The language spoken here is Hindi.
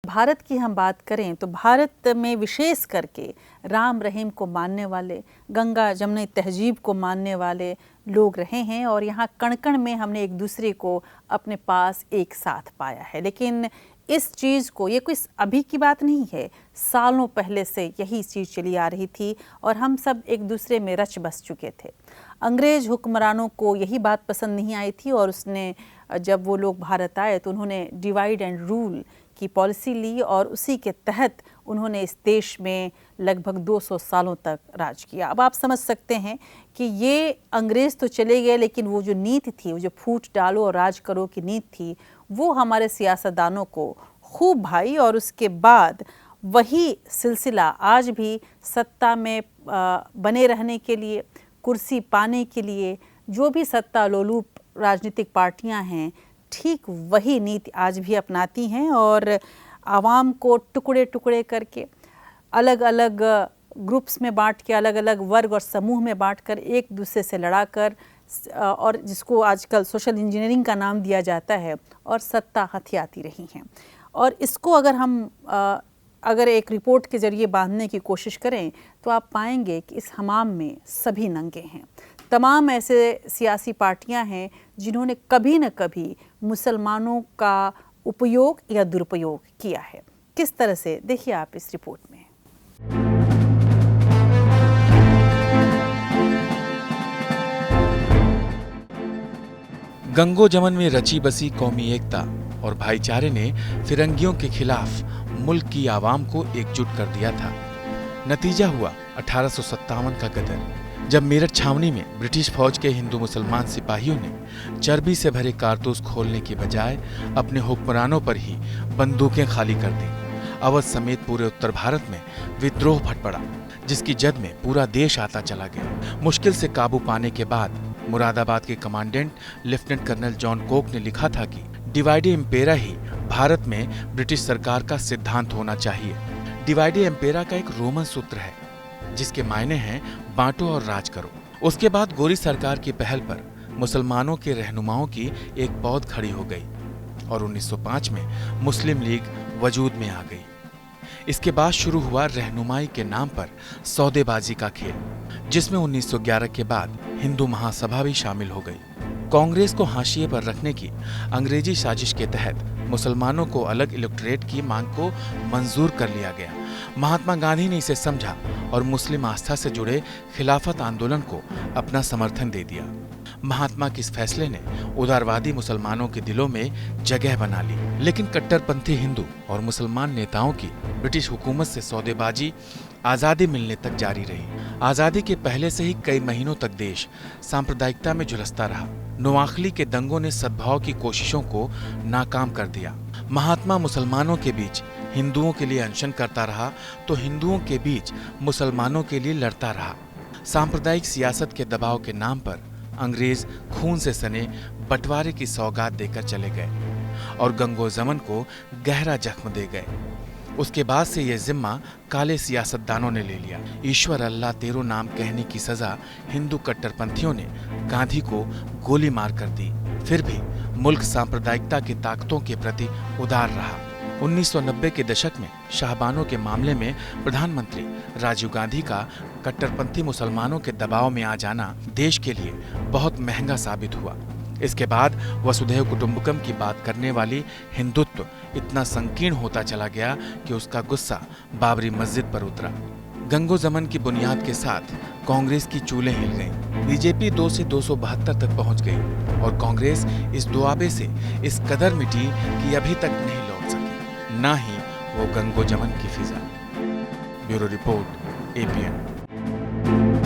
भारत की हम बात करें तो भारत में विशेष करके राम रहीम को मानने वाले, गंगा जमुनी तहजीब को मानने वाले लोग रहे हैं और यहाँ कण कण में हमने एक दूसरे को अपने पास एक साथ पाया है। लेकिन इस चीज़ को, ये कोई अभी की बात नहीं है, सालों पहले से यही चीज़ चली आ रही थी और हम सब एक दूसरे में रच बस चुके थे। अंग्रेज़ हुक्मरानों को यही बात पसंद नहीं आई थी और उसने जब वो लोग भारत आए तो उन्होंने डिवाइड एंड रूल की पॉलिसी ली और उसी के तहत उन्होंने इस देश में लगभग 200 सालों तक राज किया। अब आप समझ सकते हैं कि ये अंग्रेज़ तो चले गए, लेकिन वो जो नीति थी, वो जो फूट डालो और राज करो की नीति थी, वो हमारे सियासतदानों को खूब भाई और उसके बाद वही सिलसिला आज भी सत्ता में बने रहने के लिए, कुर्सी पाने के लिए जो भी सत्ता लोलुप राजनीतिक पार्टियां हैं, ठीक वही नीति आज भी अपनाती हैं और आवाम को टुकड़े टुकड़े करके, अलग अलग ग्रुप्स में बांट के, अलग अलग वर्ग और समूह में बांटकर एक दूसरे से लड़ाकर, और जिसको आजकल सोशल इंजीनियरिंग का नाम दिया जाता है, और सत्ता हथियाती रही हैं। और इसको अगर हम अगर एक रिपोर्ट के ज़रिए बांधने की कोशिश करें तो आप पाएंगे कि इस हमाम में सभी नंगे हैं। तमाम ऐसे सियासी पार्टियां हैं जिन्होंने कभी न कभी मुसलमानों का उपयोग या दुरुपयोग किया है। किस तरह से, देखिए आप इस रिपोर्ट में। गंगो जमन में रची बसी कौमी एकता और भाईचारे ने फिरंगियों के खिलाफ मुल्क की आवाम को एकजुट कर दिया था। नतीजा हुआ 1857 का गदर, जब मेरठ छावनी में ब्रिटिश फौज के हिंदू मुसलमान सिपाहियों ने चर्बी से भरे कारतूस खोलने की बजाय अपने हुक्मरानों पर ही बंदूकें खाली कर दी। अवध समेत पूरे उत्तर भारत में विद्रोह फट पड़ा, जिसकी जद में पूरा देश आता चला गया। मुश्किल से काबू पाने के बाद मुरादाबाद के commandant lieutenant colonel John Coke ने लिखा था कि डिवाइड इम्पेरा ही भारत में ब्रिटिश सरकार का सिद्धांत होना चाहिए। डिवाइड इम्पेरा का एक रोमन सूत्र है जिसके मायने हैं बांटो और राज करो। उसके बाद गोरी सरकार की पहल पर मुसलमानों के रहनुमाओं की एक पौध खड़ी हो गई और 1905 में मुस्लिम लीग वजूद में आ गई। इसके बाद शुरू हुआ रहनुमाई के नाम पर सौदेबाजी का खेल, जिसमें 1911 के बाद हिंदू महासभा भी शामिल हो गई। कांग्रेस को हाशिए पर रखने की अंग्रेजी साजिश के तहत मुसलमानों को अलग इलेक्टोरेट की मांग को मंजूर कर लिया गया। महात्मा गांधी ने इसे समझा और मुस्लिम आस्था से जुड़े खिलाफत आंदोलन को अपना समर्थन दे दिया। महात्मा के इस फैसले ने उदारवादी मुसलमानों के दिलों में जगह बना ली, लेकिन कट्टरपंथी हिंदू और मुसलमान नेताओं की ब्रिटिश हुकूमत से सौदेबाजी आज़ादी मिलने तक जारी रही। आज़ादी के पहले से ही कई महीनों तक देश सांप्रदायिकता में झुलसता रहा। नोआखली के दंगों ने सद्भाव की कोशिशों को नाकाम कर दिया। महात्मा मुसलमानों के बीच हिंदुओं के लिए अनशन करता रहा तो हिंदुओं के बीच मुसलमानों के लिए लड़ता रहा। सांप्रदायिक सियासत के दबाव के नाम पर अंग्रेज खून से सने बंटवारे की सौगात देकर चले गए और गंगो जमन को गहरा जख्म दे गए। उसके बाद से यह जिम्मा काले सियासतदानों ने ले लिया। ईश्वर अल्लाह तेरो नाम कहने की सजा हिंदू कट्टरपंथियों ने गांधी को गोली मार कर दी। फिर भी मुल्क सांप्रदायिकता की ताकतों के प्रति उदार रहा। 1990 के दशक में शाहबानों के मामले में प्रधानमंत्री राजीव गांधी का कट्टरपंथी मुसलमानों के दबाव में आ जाना देश के लिए बहुत महंगा साबित हुआ। इसके बाद वसुधैव कुटुंबकम की बात करने वाली हिंदुत्व इतना संकीर्ण होता चला गया कि उसका गुस्सा बाबरी मस्जिद पर उतरा। गंगो जमन की बुनियाद के साथ कांग्रेस की चूलें हिल गईं। बीजेपी 2 से 272 तक पहुंच गई और कांग्रेस इस दुआबे से इस कदर मिटी कि अभी तक नहीं लौट सकी, ना ही वो गंगो जमन की फिजा। Bureau report, APN।